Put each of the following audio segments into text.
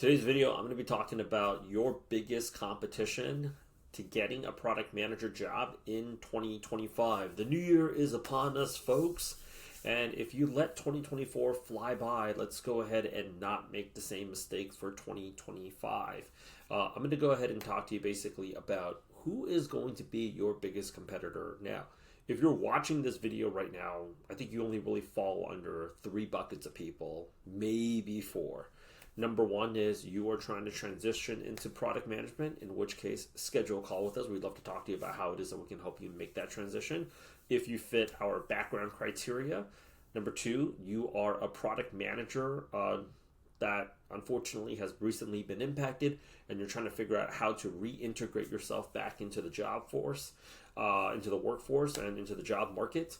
Today's video, I'm going to be talking about your biggest competition to getting a product manager job in 2025. The new year is upon us, folks. And if you let 2024 fly by, let's go ahead and not make the same mistakes for 2025. I'm going to go ahead and talk to you basically about who is going to be your biggest competitor. Now, if you're watching this video right now, I think you only really fall under three buckets of people, maybe four. Number one is you are trying to transition into product management, in which case, schedule a call with us. We'd love to talk to you about how it is that we can help you make that transition if you fit our background criteria. Number two, you are a product manager that unfortunately has recently been impacted, and you're trying to figure out how to reintegrate yourself back into the job force, into the workforce, and into the job market.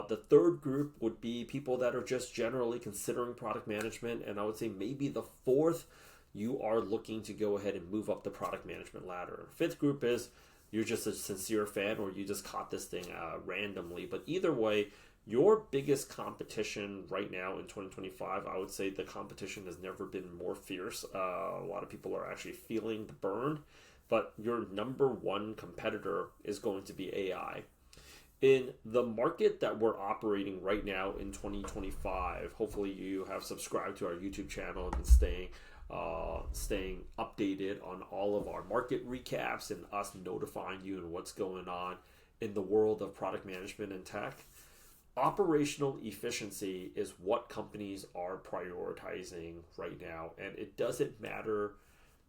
The third group would be people that are just generally considering product management. And I would say maybe the fourth, you are looking to go ahead and move up the product management ladder. Fifth group is you're just a sincere fan or you just caught this thing randomly. But either way, your biggest competition right now in 2025, I would say the competition has never been more fierce. A lot of people are actually feeling the burn. But your number one competitor is going to be AI. In the market that we're operating right now in 2025, hopefully you have subscribed to our YouTube channel and been staying updated on all of our market recaps and us notifying you and what's going on in the world of product management and tech. Operational efficiency is what companies are prioritizing right now, and it doesn't matter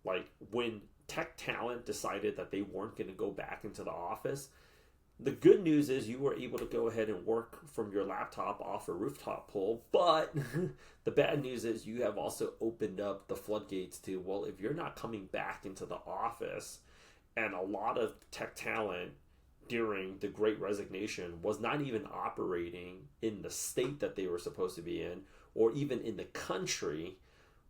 like when tech talent decided that they weren't going to go back into the office. The good news is you were able to go ahead and work from your laptop off a rooftop pole, but the bad news is you have also opened up the floodgates to, well, if you're not coming back into the office, and a lot of tech talent during the Great Resignation was not even operating in the state that they were supposed to be in, or even in the country,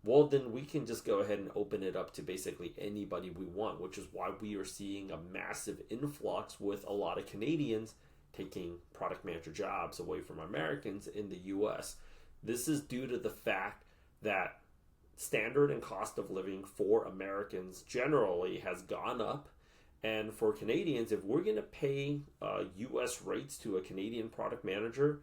well, then we can just go ahead and open it up to basically anybody we want, which is why we are seeing a massive influx with a lot of Canadians taking product manager jobs away from Americans in the US. This is due to the fact that standard and cost of living for Americans generally has gone up. And for Canadians, if we're going to pay US rates to a Canadian product manager,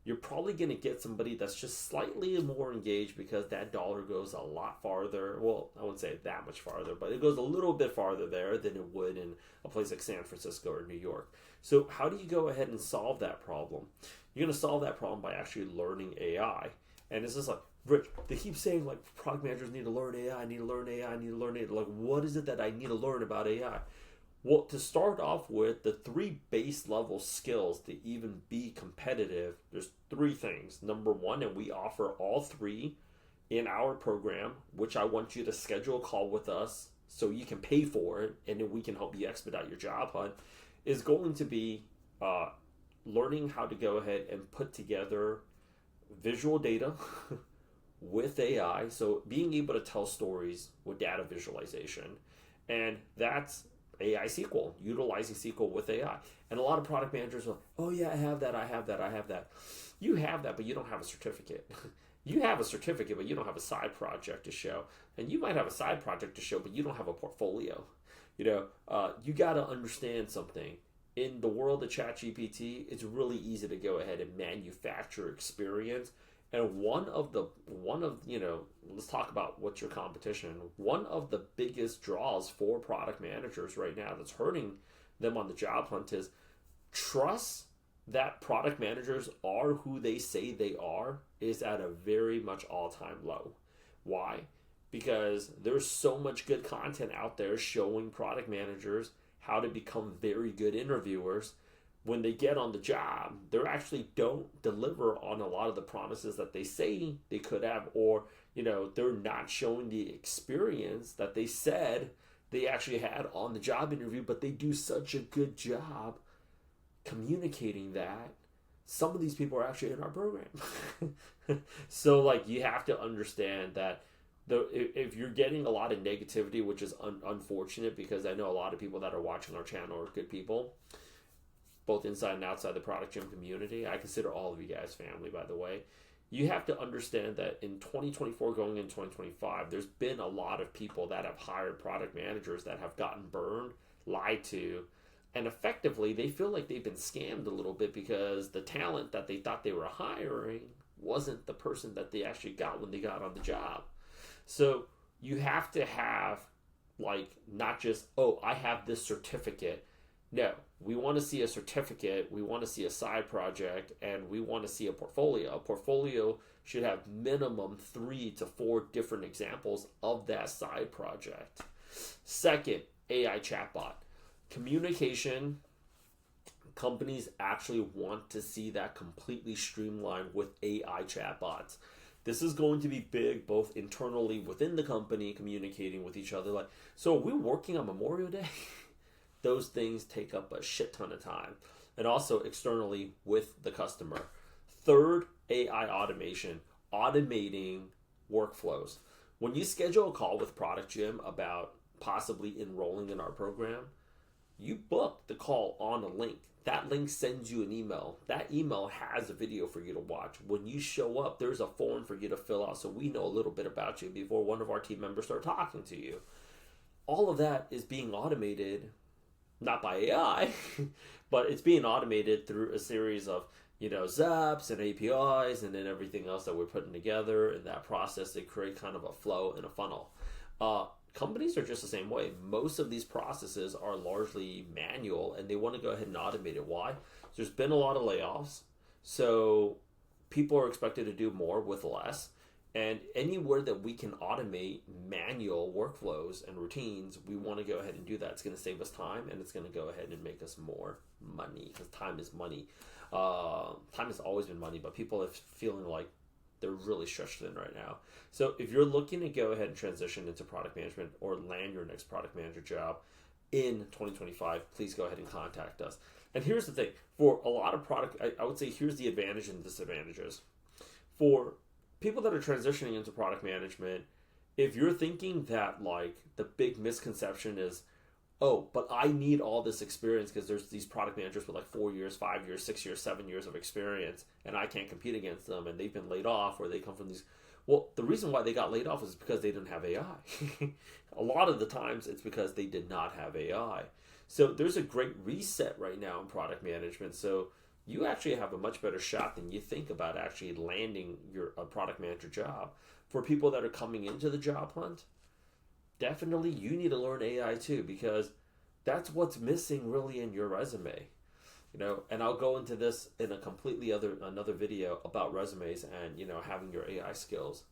you're probably going to get somebody that's just slightly more engaged because that dollar goes a lot farther. Well, I wouldn't say that much farther, but it goes a little bit farther there than it would in a place like San Francisco or New York. So how do you go ahead and solve that problem? You're going to solve that problem by actually learning AI. And it's just like, Rich, they keep saying like product managers need to learn AI, I need to learn AI, I need to learn AI. Like, what is it that I need to learn about AI? Well, to start off with, the three base level skills to even be competitive, there's three things. Number one, and we offer all three in our program, which I want you to schedule a call with us so you can pay for it and then we can help you expedite your job hunt, is going to be learning how to go ahead and put together visual data with AI. So being able to tell stories with data visualization. And that's AI SQL, utilizing SQL with AI. And a lot of product managers are like, oh yeah, I have that. You have that, but you don't have a certificate. You have a certificate, but you don't have a side project to show. And you might have a side project to show, but you don't have a portfolio. You got to understand something. In the world of ChatGPT, it's really easy to go ahead and manufacture experience. And let's talk about what's your competition. One of the biggest draws for product managers right now that's hurting them on the job hunt is trust that product managers are who they say they are is at a very much all-time low. Why? Because there's so much good content out there showing product managers how to become very good interviewers. When they get on the job, they actually don't deliver on a lot of the promises that they say they could have, or they're not showing the experience that they said they actually had on the job interview, but they do such a good job communicating that some of these people are actually in our program. So like you have to understand that if you're getting a lot of negativity, which is unfortunate, because I know a lot of people that are watching our channel are good people, both inside and outside the product gym community. I consider all of you guys family, by the way. you have to understand that in 2024 going into 2025, there's been a lot of people that have hired product managers that have gotten burned, lied to, and effectively they feel like they've been scammed a little bit because the talent that they thought they were hiring wasn't the person that they actually got when they got on the job. So you have to have, like, not just, oh, I have this certificate. No, we want to see a certificate, we want to see a side project, and we want to see a portfolio. A portfolio should have minimum 3 to 4 different examples of that side project. Second, AI chatbot. Communication, companies actually want to see that completely streamlined with AI chatbots. This is going to be big both internally within the company, communicating with each other. Like, so are we working on Memorial Day? Those things take up a shit ton of time. And also externally with the customer. Third, AI automation, automating workflows. When you schedule a call with Product Jim about possibly enrolling in our program, you book the call on a link. That link sends you an email. That email has a video for you to watch. When you show up, there's a form for you to fill out so we know a little bit about you before one of our team members start talking to you. All of that is being automated, not by AI, but it's being automated through a series of, Zaps and APIs and then everything else that we're putting together. In that process, they create kind of a flow and a funnel. Companies are just the same way. Most of these processes are largely manual and they want to go ahead and automate it. Why? There's been a lot of layoffs. So people are expected to do more with less. And anywhere that we can automate manual workflows and routines, we want to go ahead and do that. It's going to save us time and it's going to go ahead and make us more money because time is money. Time has always been money, but people are feeling like they're really stretched thin right now. So if you're looking to go ahead and transition into product management or land your next product manager job in 2025, please go ahead and contact us. And here's the thing. For a lot of product, I would say here's the advantage and disadvantages. For people that are transitioning into product management, if you're thinking that like the big misconception is, oh, but I need all this experience because there's these product managers with like 4 years, 5 years, 6 years, 7 years of experience, and I can't compete against them, and they've been laid off, or they come from these. Well, the reason why they got laid off is because they didn't have AI. A lot of the times, it's because they did not have AI. So there's a great reset right now in product management. So you actually have a much better shot than you think about actually landing a product manager job. For people that are coming into the job hunt, definitely you need to learn AI too, because that's what's missing really in your resume. And I'll go into this in a completely another video about resumes and, having your AI skills.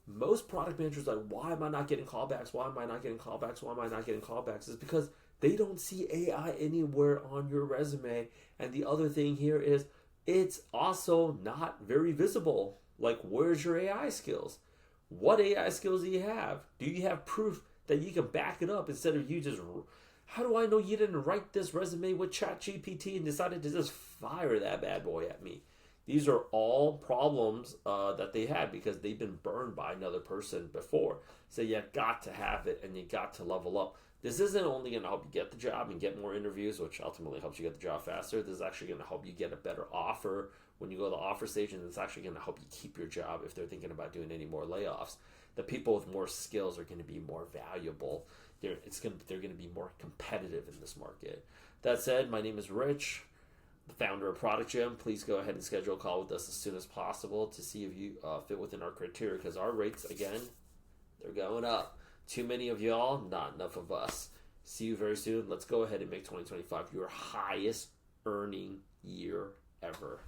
Most product managers are like, why am I not getting callbacks? Why am I not getting callbacks? Why am I not getting callbacks? It's because they don't see AI anywhere on your resume. And the other thing here is it's also not very visible. Like, where's your AI skills? What AI skills do you have? Do you have proof that you can back it up instead of you just, how do I know you didn't write this resume with ChatGPT and decided to just fire that bad boy at me? These are all problems that they had because they've been burned by another person before. So you got to have it and you got to level up. This isn't only going to help you get the job and get more interviews, which ultimately helps you get the job faster. This is actually going to help you get a better offer when you go to the offer stage, and it's actually going to help you keep your job if they're thinking about doing any more layoffs. The people with more skills are going to be more valuable. They're going to be more competitive in this market. That said, my name is Rich, the founder of Product Gym. Please go ahead and schedule a call with us as soon as possible to see if you fit within our criteria, because our rates, again, they're going up. Too many of y'all, not enough of us. See you very soon. Let's go ahead and make 2025 your highest earning year ever.